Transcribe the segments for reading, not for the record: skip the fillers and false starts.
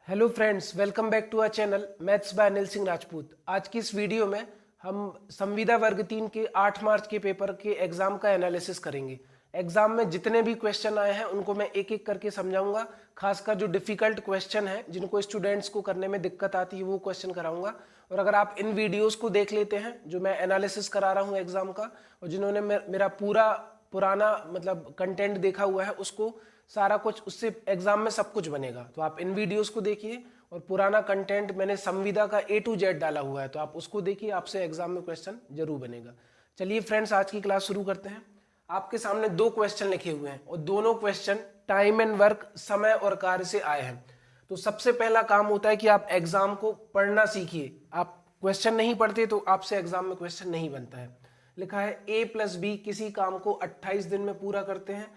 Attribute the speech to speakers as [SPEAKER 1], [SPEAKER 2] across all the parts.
[SPEAKER 1] Hello friends, welcome back to our channel maths by Anil Singh Rajput. आज की इस वीडियो में हम संविदा वर्ग 3 के 8 मार्च के पेपर के एग्जाम का एनालिसिस करेंगे। एग्जाम में जितने भी क्वेश्चन आए हैं उनको मैं एक एक करके समझाऊंगा। खासकर जो डिफिकल्ट क्वेश्चन है जिनको स्टूडेंट्स को करने में दिक्कत आती है वो क्वेश्चन कराऊंगा। और अगर आप इन वीडियोस को देख लेते हैं जो मैं एनालिसिस करा रहा हूँ एग्जाम का, और जिन्होंने मेरा पूरा पुराना मतलब कंटेंट देखा हुआ है, उसको सारा कुछ उससे एग्जाम में सब कुछ बनेगा। तो आप इन वीडियोस को देखिए, और पुराना कंटेंट मैंने संविदा का A to Z डाला हुआ है, तो आप उसको देखिए, आपसे एग्जाम में क्वेश्चन जरूर बनेगा। चलिए फ्रेंड्स, आज की क्लास शुरू करते हैं। आपके सामने दो क्वेश्चन लिखे हुए हैं और दोनों क्वेश्चन टाइम एंड वर्क, समय और कार्य से आए हैं। तो सबसे पहला काम होता है कि आप एग्जाम को पढ़ना सीखिए। आप क्वेश्चन नहीं पढ़ते तो आपसे एग्जाम में क्वेश्चन नहीं बनता है। लिखा है A प्लस बी किसी काम को 28 दिन में पूरा करते हैं,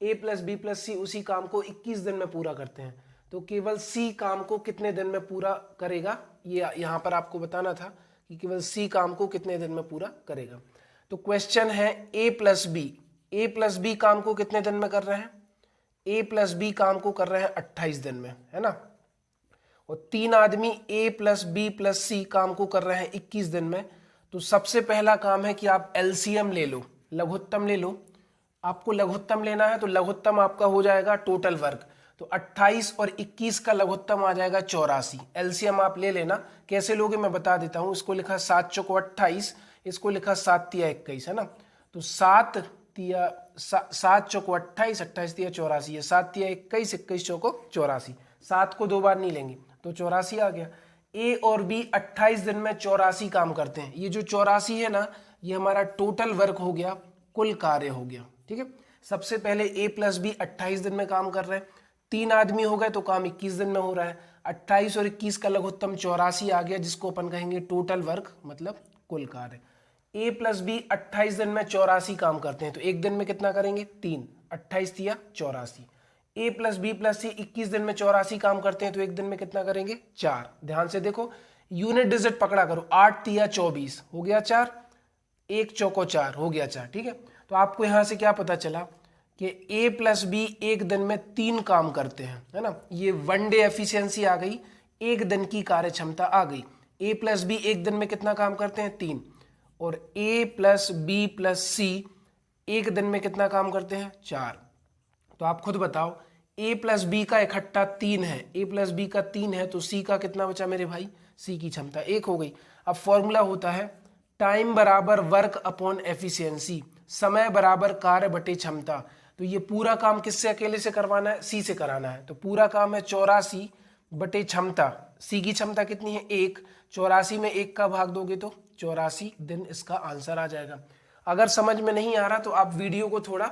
[SPEAKER 1] A प्लस बी प्लस सी उसी काम को 21 दिन में पूरा करते हैं। तो केवल C काम को कितने दिन में पूरा करेगा, ये यहाँ पर आपको बताना था कि केवल C काम को कितने दिन में पूरा करेगा। तो क्वेश्चन है A प्लस बी काम को कितने दिन में कर रहे हैं? A प्लस बी काम को कर रहे हैं 28 दिन में, है ना। और तीन आदमी A प्लस बी प्लस सी काम को कर रहे हैं 21 दिन में। तो सबसे पहला काम है कि आप LCM ले लो, लघुत्तम ले लो। आपको लघुत्तम लेना है तो लघुत्तम आपका हो जाएगा टोटल वर्क। तो 28 और 21 का लघुत्तम आ जाएगा 84। LCM आप ले लेना। कैसे लोगे मैं बता देता हूं। इसको लिखा 7 चौको 28, इसको लिखा 7 तिया 21, है ना। तो 7 चौको 28, 28 तिया 84, 7 तिया 21, 21 चौको 84। 7 को 2 बार नहीं लेंगे तो 84 आ गया। A और B 28 दिन में 84 काम करते हैं। ये जो 84 है ना, ये हमारा टोटल वर्क हो गया, कुल कार्य हो गया। ठीक है, सबसे पहले A प्लस बी 28 दिन में काम कर रहे हैं। तीन आदमी हो गए तो काम 21 दिन में हो रहा है। 28 और 21 का लघुत्तम 84 आ गया, जिसको अपन कहेंगे टोटल वर्क मतलब कुल कार्य। A प्लस बी 28 दिन में 84 काम करते हैं, तो एक दिन में कितना करेंगे? 3, 28 दिया 84। A प्लस बी प्लस सी 21 दिन में 84 काम करते हैं, तो एक दिन में कितना करेंगे? 4। ध्यान से देखो, यूनिट डिजिट पकड़ा करो। 8 तिया 24 हो गया 4, 1 चौको 4 हो गया 4। ठीक है, तो आपको यहां से क्या पता चला कि A प्लस बी एक दिन में 3 काम करते हैं, है ना। ये वन डे एफिशिएंसी आ गई, एक दिन की कार्य क्षमता आ गई। A प्लस बी एक दिन में कितना काम करते हैं? 3। और A प्लस बी प्लस सी एक दिन में कितना काम करते हैं? 4। तो आप खुद बताओ, A प्लस बी का इकट्ठा 3 है, A प्लस बी का 3 है, तो C का कितना बचा मेरे भाई? C की क्षमता 1 हो गई। अब फॉर्मूला होता है टाइम बराबर वर्क अपॉन एफिशिएंसी, समय बराबर कार्य बटे क्षमता। तो ये पूरा काम किससे अकेले से करवाना है? C से कराना है। तो पूरा काम है 84 बटे क्षमता। C की क्षमता कितनी है? 1। 84 में 1 का भाग दोगे तो 84 दिन इसका आंसर आ जाएगा। अगर समझ में नहीं आ रहा तो आप वीडियो को थोड़ा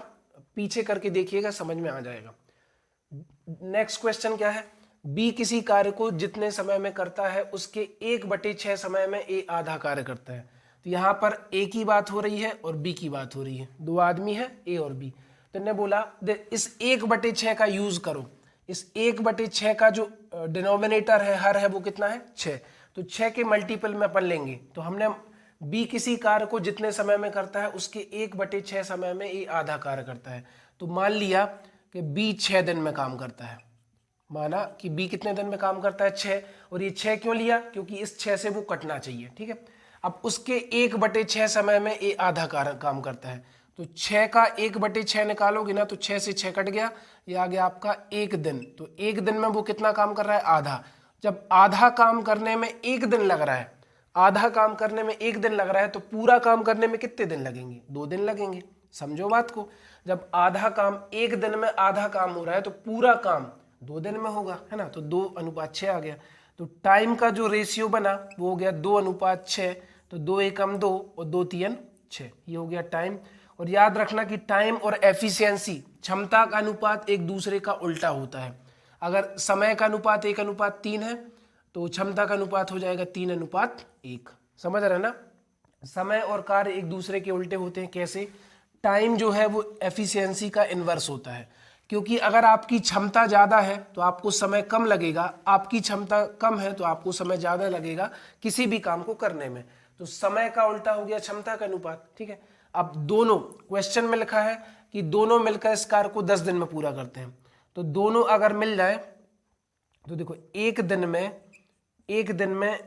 [SPEAKER 1] पीछे करके देखिएगा, समझ में आ जाएगा। नेक्स्ट क्वेश्चन क्या है? B किसी कार्य को जितने समय में करता है उसके 1/6 समय में A आधा कार्य करता है। तो यहाँ पर A की बात हो रही है और B की बात हो रही है। दो आदमी है A और B। तो ने बोला इस 1/6 का यूज करो। इस 1/6 का जो डिनोमिनेटर है, हर है, वो कितना है? 6। तो 6 के मल्टीपल में अपन लेंगे। तो हमने B किसी कार्य को जितने समय में करता है उसके 1/6 समय में A आधा कार्य करता है। तो मान लिया कि B 6 दिन में काम करता है। माना कि B कितने दिन में काम करता है? 6। और ये 6 क्यों लिया? क्योंकि इस 6 से वो कटना चाहिए। ठीक है, अब उसके 1/6 समय में A आधा काम करता है। तो 6 का 1/6 निकालोगे ना, तो 6 से 6 कट गया, ये आ गया आपका 1 दिन। तो 1 दिन में वो कितना काम कर रहा है? आधा। जब आधा काम करने में 1 दिन लग रहा है, आधा काम करने में 1 दिन लग रहा है, तो पूरा काम करने में कितने दिन लगेंगे? 2 दिन लगेंगे। समझो बात को। जब आधा काम 1 दिन में आधा काम हो रहा है तो पूरा काम 2 दिन में होगा, है ना। तो 2:6 आ गया। तो टाइम का जो रेशियो बना वो हो गया 2:6। तो 2 एकम 2 और 2 तियन 6, ये हो गया टाइम। और याद रखना कि टाइम और एफिशिएंसी, क्षमता का अनुपात एक दूसरे का उल्टा होता है। अगर समय का अनुपात 1:3 है तो क्षमता का अनुपात हो जाएगा 3:1। समझ रहे ना। समय और कार्य एक दूसरे के उल्टे होते हैं। कैसे? टाइम जो है वो एफिशिएंसी का इन्वर्स होता है, क्योंकि अगर आपकी क्षमता ज़्यादा है तो आपको समय कम लगेगा, आपकी क्षमता कम है तो आपको समय ज़्यादा लगेगा किसी भी काम को करने में। तो समय का उल्टा हो गया क्षमता का अनुपात। ठीक है, अब दोनों क्वेश्चन में लिखा है कि दोनों मिलकर इस कार्य को 10 दिन में पूरा करते हैं। तो दोनों अगर मिल जाए तो देखो एक दिन में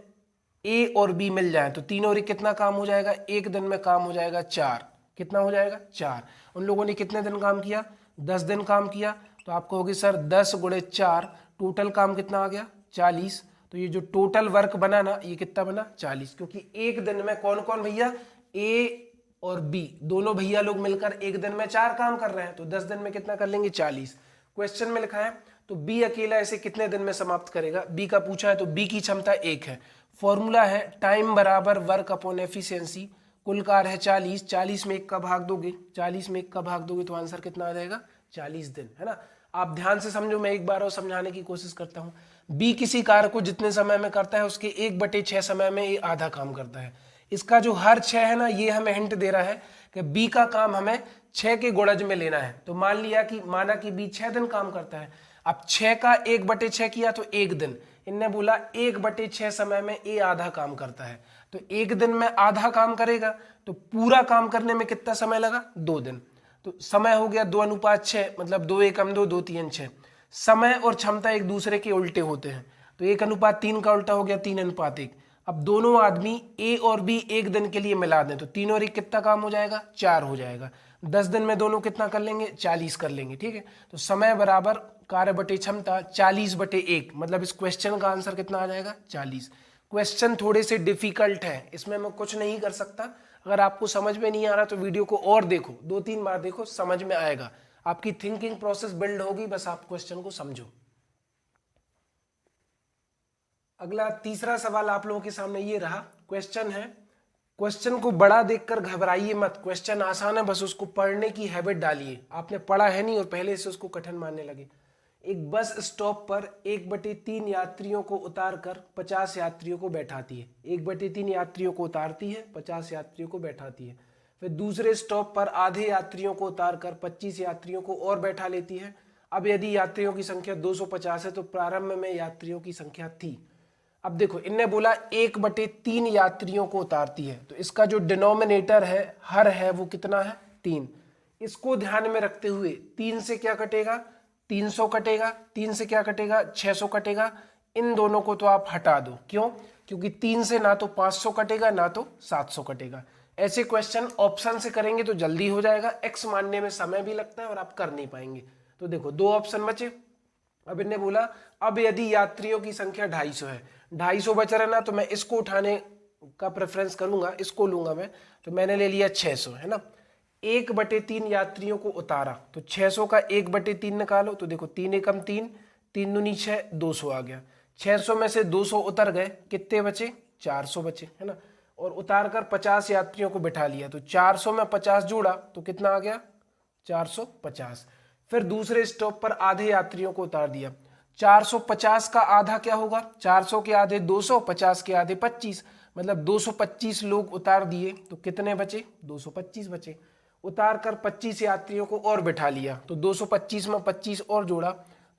[SPEAKER 1] ए और बी मिल जाए तो 3 और 1 कितना काम हो जाएगा, एक दिन में काम हो जाएगा 4। कितना हो जाएगा 4। उन लोगों ने कितने दिन काम किया, 10 दिन काम किया। तो आप कहोगे सर 10 गुणे 4 टोटल काम कितना आ गया 40। तो ये जो टोटल वर्क बना ना ये कितना बना 40, क्योंकि एक दिन में कौन कौन भैया, ए और बी दोनों भैया लोग मिलकर एक दिन में 4 काम कर रहे हैं। तो 10 दिन में कितना कर लेंगे 40। क्वेश्चन में लिखा है तो बी अकेला इसे कितने दिन में समाप्त करेगा, बी का पूछा है तो बी की क्षमता 1 है। फॉर्मूला है टाइम बराबर वर्क अपॉन एफिशिएंसी। कुल कार्य है 40, 40 में 1 का भाग दोगे, 40 में 1 का भाग दोगे तो आंसर कितना आ जाएगा 40 दिन, है ना। आप ध्यान से समझो, मैं एक बार और समझाने की कोशिश करता हूं। बी किसी कार्य को जितने समय में करता है उसके 1/6 समय में ये आधा काम करता है। इसका जो हर 6 है ना ये हमें हिंट दे रहा है कि बी का काम हमें 6 के गुणज में लेना है। तो माना कि बी 6 दिन काम करता है। अब 6 का 1/6 किया तो 1 दिन। इनने बोला 1/6 समय में ए आधा काम करता है, तो 1 दिन में आधा काम करेगा तो पूरा काम करने में कितना समय लगा 2 दिन। तो समय हो गया 2:6, मतलब 2 एकम 2, 2 3 6। समय और क्षमता एक दूसरे के उल्टे होते हैं, तो 1:3 का उल्टा हो गया 3:1। अब दोनों आदमी ए और बी एक दिन के लिए मिला दें तो 3 और 1 कितना काम हो जाएगा 4 हो जाएगा। 10 दिन में दोनों कितना कर लेंगे 40 कर लेंगे, ठीक है। तो समय बराबर कार्य बटे क्षमता 40/1, मतलब इस क्वेश्चन का आंसर कितना आ जाएगा 40। क्वेश्चन थोड़े से डिफिकल्ट है, इसमें मैं कुछ नहीं कर सकता। अगर आपको समझ में नहीं आ रहा तो वीडियो को और देखो, 2-3 बार देखो, समझ में आएगा, आपकी थिंकिंग प्रोसेस बिल्ड होगी, बस आप क्वेश्चन को समझो। अगला तीसरा सवाल आप लोगों के सामने ये रहा। क्वेश्चन है, क्वेश्चन को बड़ा देखकर घबराइए मत, क्वेश्चन आसान है, बस उसको पढ़ने की हैबिट डालिए। आपने पढ़ा है नहीं और पहले से उसको कठिन मानने लगे। एक बस स्टॉप पर 1/3 यात्रियों को उतारकर 50 यात्रियों को बैठाती है। 1/3 यात्रियों को उतारती है, 50 यात्रियों को बैठाती है। फिर दूसरे स्टॉप पर आधे यात्रियों को उतारकर 25 यात्रियों को और बैठा लेती है। अब यदि यात्रियों की संख्या 250 है तो प्रारंभ में यात्रियों की संख्या थी। अब देखो इनने बोला 1/3 यात्रियों को उतारती है, तो इसका जो डिनोमिनेटर है, हर है, वो कितना है 3। इसको ध्यान में रखते हुए 3 से क्या कटेगा 300 कटेगा, 3 से क्या कटेगा 600 कटेगा। इन दोनों को तो आप हटा दो, क्यों, क्योंकि 3 से ना तो 500 कटेगा ना तो 700 कटेगा। ऐसे क्वेश्चन ऑप्शन से करेंगे तो जल्दी हो जाएगा, एक्स मानने में समय भी लगता है और आप कर नहीं पाएंगे। तो देखो 2 ऑप्शन बचे। अब इन्हें बोला अब यदि यात्रियों की संख्या 250 है, 250 बच रहा है ना, तो मैं इसको उठाने का प्रेफरेंस करूंगा, इसको लूंगा मैं। तो मैंने ले लिया 600, है ना। 1/3 यात्रियों को उतारा तो 600 का 1/3 निकालो, तो देखो 3 एकम 3, 3 दूनी 6, 200 आ गया। 600 में से 200 उतर गए, कितने बचे 400 बचे, है ना। और उतार कर 50 यात्रियों को बिठा लिया, तो 400 में 50 जोड़ा तो कितना आ गया 450। फिर दूसरे स्टॉप पर आधे यात्रियों को उतार दिया। 450 का आधा क्या होगा, 400 के आधे 200, 50 के आधे 25, मतलब 225 लोग उतार दिए तो कितने बचे 225 बचे। उतार कर 25 यात्रियों को और बिठा लिया, तो 225 में 25 और जोड़ा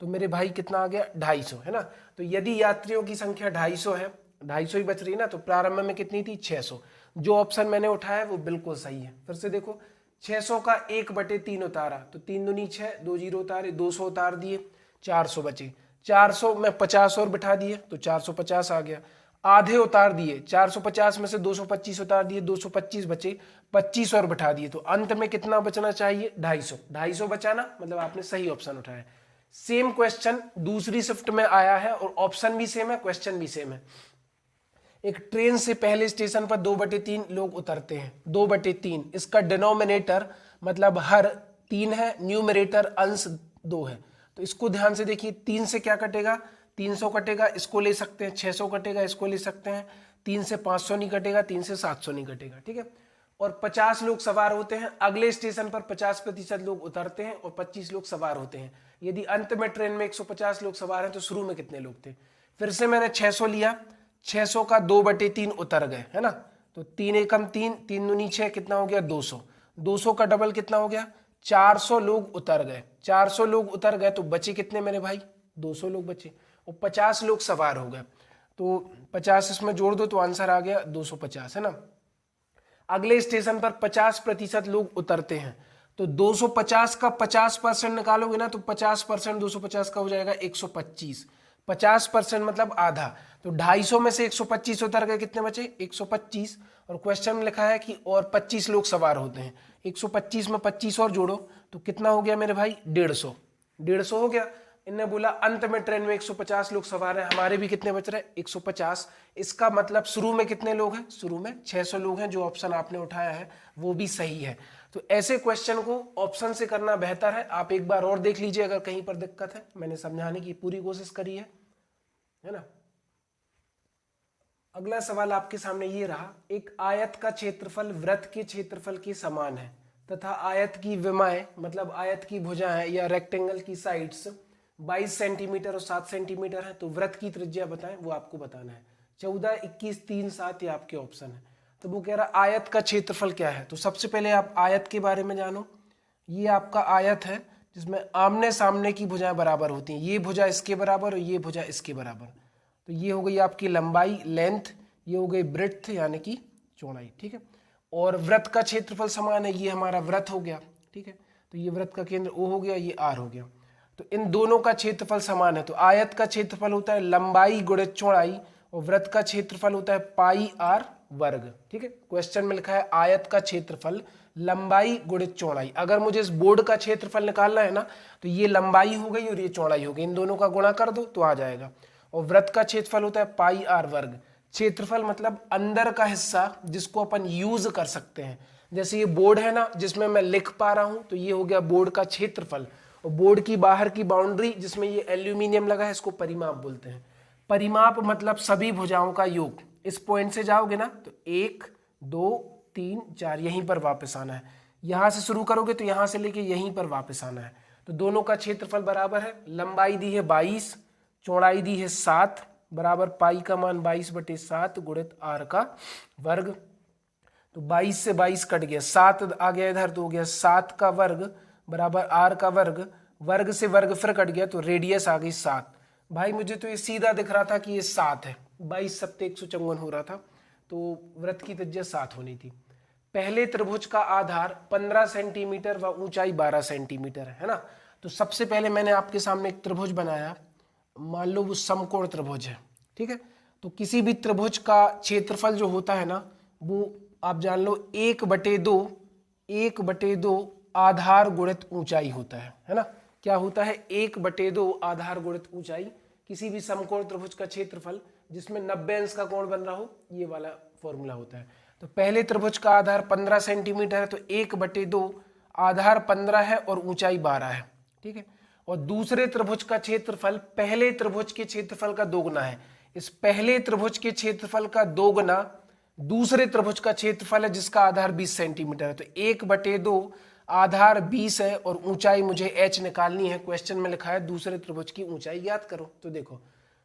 [SPEAKER 1] तो मेरे भाई कितना आ गया 250, है ना। तो यदि यात्रियों की संख्या 250 है, 250 ही बच रही ना, तो प्रारंभ में कितनी थी 600। जो ऑप्शन मैंने उठाया वो बिल्कुल सही है। फिर से देखो 600 का 1/3 उतारा तो 3 दूनी 6, 2 जीरो उतारे, 200 उतार दिए, 400 बचे। 400 में 50 और बिठा दिए तो 450 आ गया। आधे उतार दिए, 450 में से 225 उतार दिए, 225 बचे, 25 और बिठा दिए, तो अंत में कितना बचना चाहिए 250। 250 बचा ना, मतलब आपने सही ऑप्शन उठाया। सेम क्वेश्चन दूसरी शिफ्ट में आया है और ऑप्शन भी सेम है, क्वेश्चन भी सेम है। एक ट्रेन से पहले स्टेशन पर 2/3 लोग उतरते हैं, 2/3, इसका डिनोमिनेटर मतलब हर 3 है, न्यूमरेटर अंश 2 है। तो इसको ध्यान से देखिए, 3 से क्या कटेगा 300 कटेगा, इसको ले सकते हैं, 600 कटेगा, इसको ले सकते हैं, 3 से 500 नहीं कटेगा, 3 से 700 नहीं कटेगा, ठीक है। और 50 लोग सवार होते हैं, अगले स्टेशन पर 50% लोग उतरते हैं और 25 लोग सवार होते हैं। यदि अंत में ट्रेन में 150 लोग सवार हैं तो शुरू में कितने लोग थे। फिर से मैंने 600 लिया, 600 का 2/3 उतर गए, है ना। तो 3 एकम 3, 3 दूनी 6, कितना हो गया 200। 200 का डबल कितना हो गया 400 लोग उतर गए। 400 लोग उतर गए तो बचे कितने मेरे भाई 200 लोग बचे, और 50 लोग सवार हो गए, तो 50 इसमें जोड़ दो तो आंसर आ गया 250, है ना। अगले स्टेशन पर 50% लोग उतरते हैं, तो 250 का 50% निकालोगे ना तो 50% 250 का हो जाएगा 125। 50% मतलब आधा, तो 250 में से 125 उतर गए, कितने बचे 125। और क्वेश्चन में लिखा है कि और 25 लोग सवार होते हैं, 125 में 25 और जोड़ो तो कितना हो गया मेरे भाई 150, 150 हो गया। इनने बोला अंत में ट्रेन में 150 लोग सवार हैं, हमारे भी कितने बच रहे 150। इसका मतलब शुरू में कितने लोग हैं, शुरू में 600 लोग हैं, जो ऑप्शन आपने उठाया है वो भी सही है। तो ऐसे क्वेश्चन को ऑप्शन से करना बेहतर है। आप एक बार और देख लीजिए अगर कहीं पर दिक्कत है, मैंने समझाने की पूरी कोशिश करी है ना। अगला सवाल आपके सामने ये रहा, एक आयत का क्षेत्रफल वृत्त के क्षेत्रफल के समान है तथा आयत की विमाएं मतलब आयत की भुजाएं या रेक्टेंगल की साइड्स 22 सेंटीमीटर और 7 सेंटीमीटर है, तो वृत्त की त्रिज्या बताएं, वो आपको बताना है। 14, 21, 3, 7 ये आपके ऑप्शन है। तो वो कह रहा आयत का क्षेत्रफल क्या है, तो सबसे पहले आप आयत के बारे में जानो। ये आपका आयत है जिसमें आमने सामने की भुजाएं बराबर होती हैं, ये भुजा इसके बराबर और ये भुजा इसके बराबर। तो ये हो गई आपकी लंबाई लेंथ, ये हो गई ब्रेड्थ यानी कि चौड़ाई, ठीक है। और वृत्त का क्षेत्रफल समान है, ये हमारा वृत्त हो गया, ठीक है। तो ये वृत्त का केंद्र O हो गया, ये R हो गया। तो इन दोनों का क्षेत्रफल समान है, तो आयत का क्षेत्रफल होता है लंबाई गुणित चौड़ाई और वृत्त का क्षेत्रफल होता है पाई R वर्ग, ठीक है। क्वेश्चन में लिखा है आयत का क्षेत्रफल लंबाई गुणित चौड़ाई। अगर मुझे इस बोर्ड का क्षेत्रफल निकालना है ना, तो ये लंबाई हो गई और ये चौड़ाई हो गई, इन दोनों का गुणा कर दो तो आ जाएगा। और वृत्त का क्षेत्रफल होता है पाई R वर्ग। क्षेत्रफल मतलब अंदर का हिस्सा जिसको अपन यूज कर सकते हैं। जैसे ये बोर्ड है ना जिसमें मैं लिख पा रहा हूं, तो ये हो गया बोर्ड का क्षेत्रफल। और बोर्ड की बाहर की बाउंड्री जिसमें ये एल्यूमिनियम लगा है, इसको परिमाप बोलते हैं। परिमाप मतलब सभी भुजाओं का योग। इस पॉइंट से जाओगे ना तो 1, 2, 3, 4 यहीं पर वापस आना है। यहां से शुरू करोगे तो यहां से लेके यहीं पर वापस आना है। तो दोनों का क्षेत्रफल बराबर है। लंबाई दी है 22, चौड़ाई दी है 7, बराबर पाई का मान 22/7 गुणित R का वर्ग। तो 22 से 22 कट गया, 7 आ गया इधर, तो हो गया 7 का वर्ग बराबर R का वर्ग। वर्ग से वर्ग फिर कट गया तो रेडियस आ गई 7। भाई मुझे तो ये सीधा दिख रहा था कि ये 7 है, 22 सत्ते 154 हो रहा था, तो वृत्त की त्रिज्या 7 होनी थी। पहले त्रिभुज का आधार 15 सेंटीमीटर व ऊंचाई 12 सेंटीमीटर है ना। तो सबसे पहले मैंने आपके सामने एक त्रिभुज बनाया, मान लो वो समकोण त्रिभुज है, ठीक है। तो किसी भी त्रिभुज का क्षेत्रफल जो होता है ना, वो आप जान लो 1/2 आधार गुणित ऊंचाई होता है ना। क्या होता है 1/2 आधार गुणित ऊंचाई। किसी भी समकोण त्रिभुज का क्षेत्रफल जिसमें 90 अंश का कोण बन रहा हो, ये वाला फॉर्मूला होता है। तो पहले त्रिभुज का आधार 15 सेंटीमीटर है, तो 1/2 आधार 15 है और ऊंचाई 12 है, ठीक है। और दूसरे त्रिभुज का क्षेत्रफल पहले त्रिभुज के क्षेत्रफल का दोगुना है। इस पहले त्रिभुज के क्षेत्रफल का दोगुना दूसरे त्रिभुज का क्षेत्रफल है जिसका आधार 20 सेंटीमीटर है। तो 1/2 आधार 20 है और ऊंचाई मुझे h निकालनी है। क्वेश्चन में लिखा है दूसरे त्रिभुज की ऊंचाई ज्ञात करो। तो देखो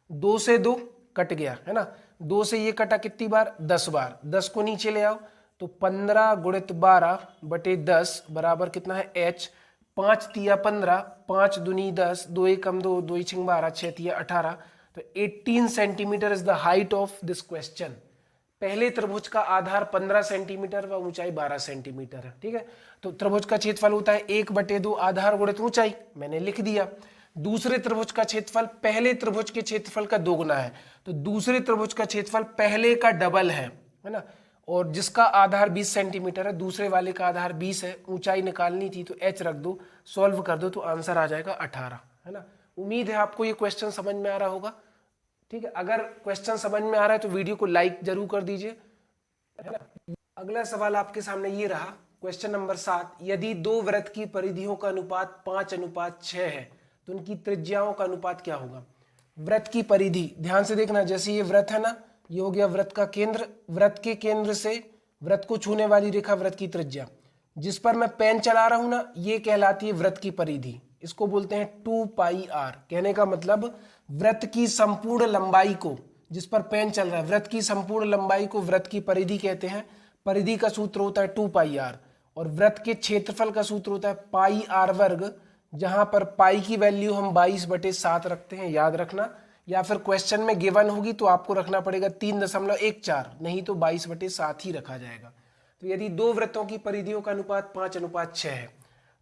[SPEAKER 1] 2 से 2 कट गया है ना, 2 से ये कटा कितनी बार 10 बार, 10 को नीचे ले आओ तो 15 गुणित 12/10 बराबर कितना है h। 5 तिया 15, 5 दूनी 10, 2 एकम 2, 2 छिंग 12, 6 तिया 18। तो 18 centimetre is the height of this question. पहले त्रिभुज का आधार 15 सेंटीमीटर व ऊंचाई 12 सेंटीमीटर है, ठीक है। तो त्रिभुज का क्षेत्रफल होता है 1/2 आधार गुणित ऊंचाई, मैंने लिख दिया। दूसरे त्रिभुज का क्षेत्रफल पहले त्रिभुज के क्षेत्रफल का दोगुना है, तो दूसरे त्रिभुज का क्षेत्रफल पहले का डबल है ना। और जिसका आधार 20 सेंटीमीटर है, दूसरे वाले का आधार 20 है, ऊंचाई निकालनी थी तो h रख दो, सॉल्व कर दो तो आंसर आ जाएगा 18, है ना। उम्मीद है आपको ये क्वेश्चन समझ में आ रहा होगा, ठीक है। अगर क्वेश्चन समझ में आ रहा है तो वीडियो को लाइक जरूर कर दीजिए, है ना। अगला सवाल आपके सामने ये रहा, क्वेश्चन नंबर 7। यदि दो वृत्त की परिधियों का अनुपात 5:6 है तो उनकी त्रिज्याओं का अनुपात क्या होगा। वृत्त की परिधि ध्यान से देखना, जैसे ये वृत्त है ना, ये हो गया वृत्त का केंद्र, वृत्त के केंद्र से वृत्त को छूने वाली रेखा वृत्त की त्रिज्या। जिस पर मैं पेन चला रहा हूं ना, ये कहलाती है वृत्त की परिधि, इसको बोलते हैं 2πr। कहने का मतलब वृत्त की संपूर्ण लंबाई को, जिस पर पेन चल रहा है, वृत्त की संपूर्ण लंबाई को वृत्त की परिधि कहते हैं। परिधि का सूत्र होता है 2πr और वृत्त के क्षेत्रफल का सूत्र होता है πr वर्ग, जहां पर पाई की वैल्यू हम 22/7 रखते हैं, याद रखना। या फिर क्वेश्चन में गिवन होगी तो आपको रखना पड़ेगा 3.14, नहीं तो 22/7 ही रखा जाएगा। तो यदि दो वृत्तों की परिधियों का अनुपात 5:6 है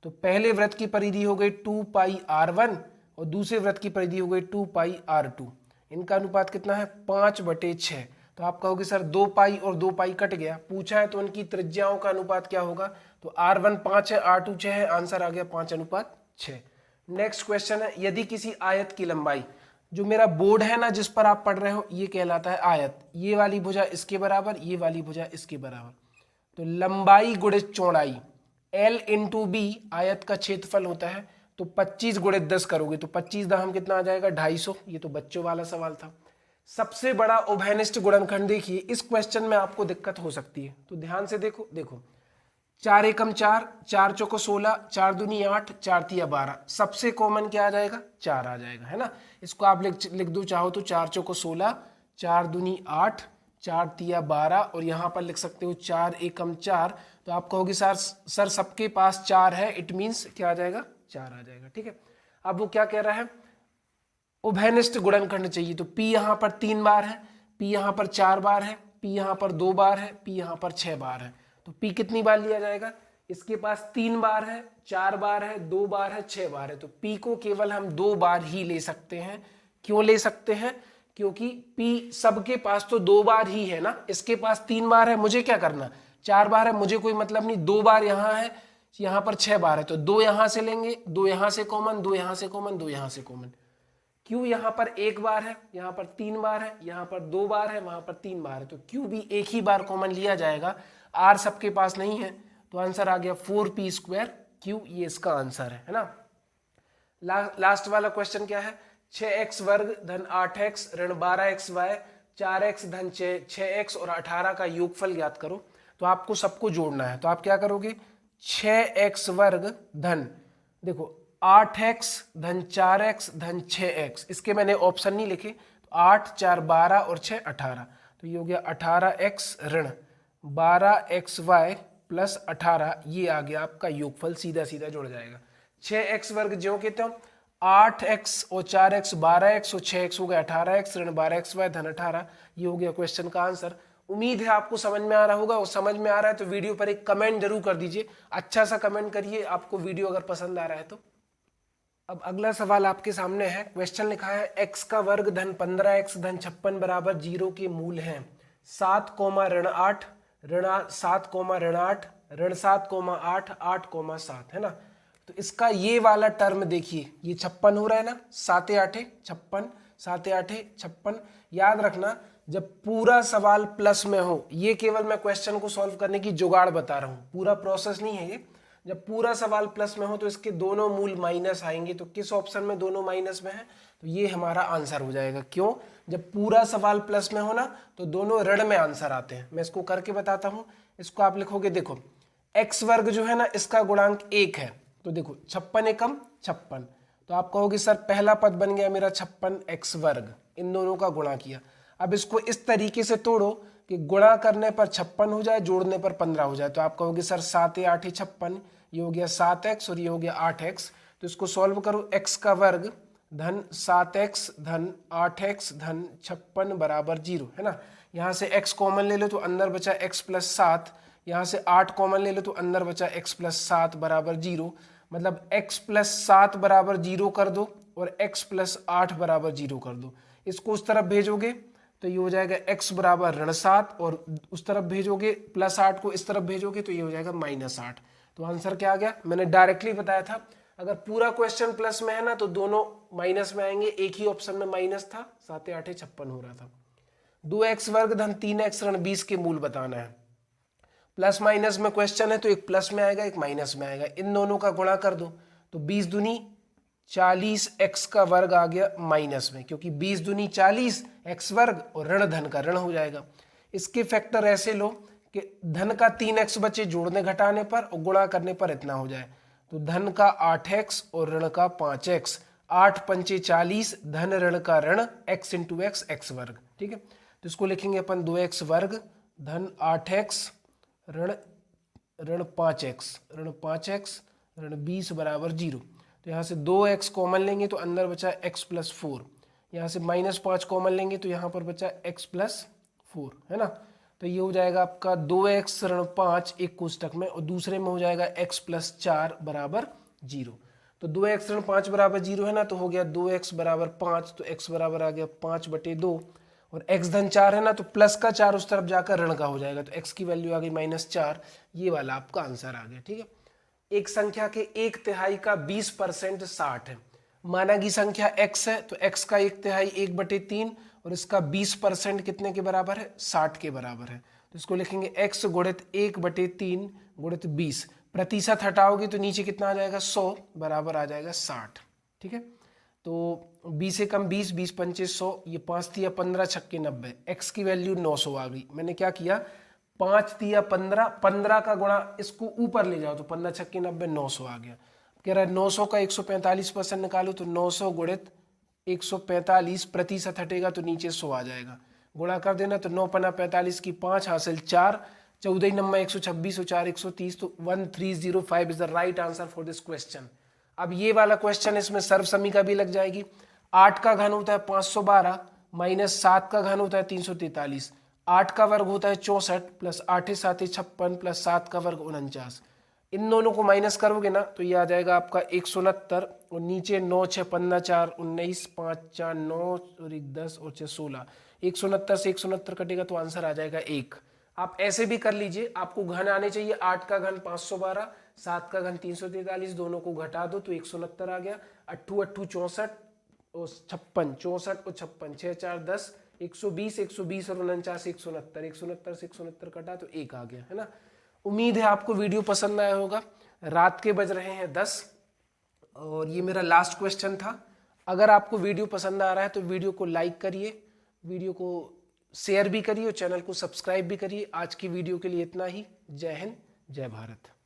[SPEAKER 1] तो पहले वृत्त की परिधि हो गई 2πr1 और दूसरे वृत्त की परिधि हो गई 2πr2। इनका अनुपात कितना है 5/6। तो आप कहोगे सर 2 पाई और 2 पाई कट गया, पूछा है तो उनकी त्रिज्याओं का अनुपात क्या होगा, तो r1 5 है, r2 6 है, आंसर आ गया 5:6। नेक्स्ट क्वेश्चन है, यदि किसी आयत की लंबाई, जो मेरा बोर्ड है ना जिस पर आप पढ़ रहे हो ये कहलाता है आयत, ये वाली भुजा इसके बराबर, ये वाली भुजा इसके बराबर, तो लंबाई गुणित चौड़ाई L इंटू बी आयत का क्षेत्रफल होता है, तो 25 गुणित 10 करोगे तो 25 दाम कितना आ जाएगा 250। ये तो बच्चों वाला सवाल था। सबसे बड़ा उभयनिष्ठ गुणनखंड देखिए, इस क्वेश्चन में आपको दिक्कत हो सकती है, तो ध्यान से देखो। 4 एकम 4, 4 चौको 16, 4 दूनी 8, 4 तिया 12, सबसे कॉमन क्या आ जाएगा 4 आ जाएगा, है ना। इसको आप लिख दो चाहो तो 4 चौको 16, 4 दूनी 8, 4 तिया 12, और यहाँ पर लिख सकते हो 4 एकम 4। तो आप कहोगे सर सबके पास 4 है, इट मीन्स क्या आ जाएगा 4 आ जाएगा, ठीक है। अब वो क्या कह रहा है, उभयनिष्ठ गुणनखंड चाहिए, तो P यहाँ पर 3 बार है, P यहाँ पर 4 बार है, P यहाँ पर 2 बार है, P यहाँ पर 6 बार है, तो P कितनी बार लिया जाएगा, इसके पास 3 बार है, 4 बार है, 2 बार है, 6 बार है, तो P को केवल हम 2 बार ही ले सकते हैं। क्यों ले सकते हैं, क्योंकि P सबके पास तो 2 बार ही है ना, इसके पास 3 बार है, मुझे क्या करना 4 बार है, मुझे कोई मतलब नहीं, 2 बार यहाँ है, यहाँ पर 6 बार है, तो 2 यहाँ से लेंगे, 2 यहाँ से कॉमन, 2 यहाँ से कॉमन, 2 यहाँ से कॉमन। क्यों यहाँ पर 1 बार है, यहाँ पर 3 बार है, यहाँ पर 2 बार है, वहां पर 3 बार है, तो क्यों भी एक ही बार कॉमन लिया जाएगा, R सबके पास नहीं है, तो आंसर आ गया 4p² क्यू, ये इसका आंसर है ना। लास्ट वाला क्वेश्चन क्या है, 6x वर्ग धन 8x ऋण 12xy 4x धन 6x और 18 का योगफल ज्ञात करो। तो आपको सबको जोड़ना है, तो आप क्या करोगे, 6x वर्ग धन, देखो 8x धन 4x धन 6x, इसके मैंने ऑप्शन नहीं लिखे, तो 8 4 12 और 6 18, तो ये हो गया 18x ऋण 12xy प्लस 18, ये आ गया आपका योगफल, सीधा सीधा जुड़ जाएगा। 6x वर्ग जो कहते हो 8x और 4x 12x और 6x हो गया 18x ऋण 12xy धन 18, ये हो गया क्वेश्चन का आंसर। उम्मीद है आपको समझ में आ रहा होगा, और समझ में आ रहा है तो वीडियो पर एक कमेंट जरूर कर दीजिए, अच्छा सा कमेंट करिए आपको वीडियो अगर पसंद आ रहा है तो। अब अगला सवाल आपके सामने है, क्वेश्चन लिखा है x का वर्ग धन 15x धन 56 बराबर 0 के मूल हैं 7, ऋण 8, ऋण 7, ऋण 8, ऋण 7, 8, 8, 7, है ना। तो इसका ये वाला टर्म देखिए, ये 56 हो रहा है ना, 7 8 56, 7 8 56। याद रखना जब पूरा सवाल प्लस में हो, ये केवल मैं क्वेश्चन को सॉल्व करने की जुगाड़ बता रहा हूँ, पूरा प्रोसेस नहीं है ये। जब पूरा सवाल प्लस में हो तो इसके दोनों मूल माइनस आएंगे, तो किस ऑप्शन में दोनों माइनस में है, तो ये हमारा आंसर हो जाएगा। क्यों, जब पूरा सवाल प्लस में हो ना तो दोनों ऋण में आंसर आते हैं। मैं इसको करके बताता हूं, इसको आप लिखोगे, देखो x वर्ग जो है ना इसका गुणांक 1 है, तो देखो 56 एकम 56, तो आप कहोगे सर पहला पद बन गया मेरा 56x वर्ग, इन दोनों का गुणा किया। अब इसको इस तरीके से तोड़ो कि गुणा करने पर 56 हो जाए, जोड़ने पर 15 हो जाए, तो आप कहोगे सर 7 8 56, ये हो गया 7x और ये हो गया 8x। तो इसको सॉल्व करो, x का वर्ग धन 7x धन 8x धन 56 बराबर 0, है ना। यहाँ से x कॉमन ले लो तो अंदर बचा x प्लस 7, यहाँ से 8 कॉमन ले लो तो अंदर बचा x प्लस 7 बराबर 0, मतलब x प्लस 7 बराबर 0 कर दो और x प्लस 8 बराबर 0 कर दो। इसको उस तरफ भेजोगे तो ये हो जाएगा x बराबर ऋण 7, और उस तरफ भेजोगे प्लस 8 को इस तरफ भेजोगे तो ये हो जाएगा -8। तो आंसर क्या आ गया, मैंने डायरेक्टली बताया था, अगर पूरा क्वेश्चन प्लस में है ना तो दोनों माइनस में आएंगे, एक ही ऑप्शन में माइनस था, 7 8 56 हो रहा था। 2x वर्ग धन 3x ऋण 20 के मूल बताना है। प्लस माइनस में क्वेश्चन है तो एक प्लस में आएगा एक माइनस में आएगा, इन दोनों का गुणा कर दो तो 20 दूनी 40 x का वर्ग आ गया माइनस में, क्योंकि 20 दूनी 40 x वर्ग और ऋण धन का ऋण हो जाएगा। इसके फैक्टर ऐसे लो कि धन का 3x बचे जोड़ने घटाने पर और गुणा करने पर इतना हो जाए, तो धन का 8x और ऋण का 5x, 8 पंचे 40, धन ऋण का ऋण, x इंटू एक्स एक्स वर्ग, ठीक है। तो इसको लिखेंगे अपन 2x वर्ग धन 8x ऋण 5x ऋण 20 बराबर 0। तो यहाँ से 2x कॉमन लेंगे तो अंदर बचा x प्लस 4, यहाँ से -5 कॉमन लेंगे तो यहाँ पर बचा x प्लस 4, है ना। तो ये हो जाएगा आपका 2x ऋण 5 एक कोष्टक में, और दूसरे में हो जाएगा x प्लस 4 बराबर 0। तो 2x ऋण 5 बराबर 0 है ना, तो हो गया 2x बराबर 5, तो x बराबर आ गया 5/2 और x धन 4 है ना, तो प्लस का 4 उस तरफ जाकर ऋण का हो जाएगा, तो x की वैल्यू आ गई -4। ये वाला आपका आंसर आ गया। ठीक है, एक संख्या के 1/3 का 20% 60 है। माना की संख्या x है, तो x का 1/3 1/3 और इसका 20% कितने के बराबर है, 60 के बराबर है। तो इसको लिखेंगे x गुणित 1/3 गुणित 20। प्रतिशत हटाओगे तो नीचे कितना आ जाएगा, 100 बराबर आ जाएगा 60। ठीक है, तो 20 से कम 20, 20 पंचे 100, ये 5 तिया 15 छक्के 90, x की वैल्यू 900 आ गई। मैंने क्या किया, 5 तिया 15, 15 का गुणा इसको ऊपर ले जाओ तो 15 छक्के 90, 900 आ गया। कह रहा है 900 का 145% निकालो, तो 900 गुणित 145, प्रतिशत हटेगा तो नीचे 100 आ जाएगा। गुणा कर देना तो 9 पन्ना 45 की 5 हासिल 4, 14 नंबर 126 और 4 130, तो 1305 is the right answer for this question. अब ये वाला क्वेश्चन इसमें सर्वसमी भी लग जाएगी। 8 का घन होता है 512 माइनस 7 का घन होता है 343, 8 का वर्ग होता है 64 प्लस 8 7 56 प्लस 7 का वर्ग 49। इन दोनों को माइनस करोगे ना तो ये आ जाएगा आपका 169 और नीचे 9 6 15 4 19 5 4 9 और 1 10 और 6 16। 169 से 169 कटेगा तो आंसर आ जाएगा 1। आप ऐसे भी कर लीजिए, आपको घन आने चाहिए। 8 का घन 512, 7 का घन 343, दोनों को घटा दो तो 169 आ गया। 8 8 64 और 56, 64 और 56, 6 4 10, 120, 120 और 49 169, 169 से 169 कटा तो 1 आ गया, है ना। उम्मीद है आपको वीडियो पसंद आया होगा। रात के बज रहे हैं 10 और ये मेरा लास्ट क्वेश्चन था। अगर आपको वीडियो पसंद आ रहा है तो वीडियो को लाइक करिए, वीडियो को शेयर भी करिए और चैनल को सब्सक्राइब भी करिए। आज की वीडियो के लिए इतना ही। जय हिंद, जय भारत।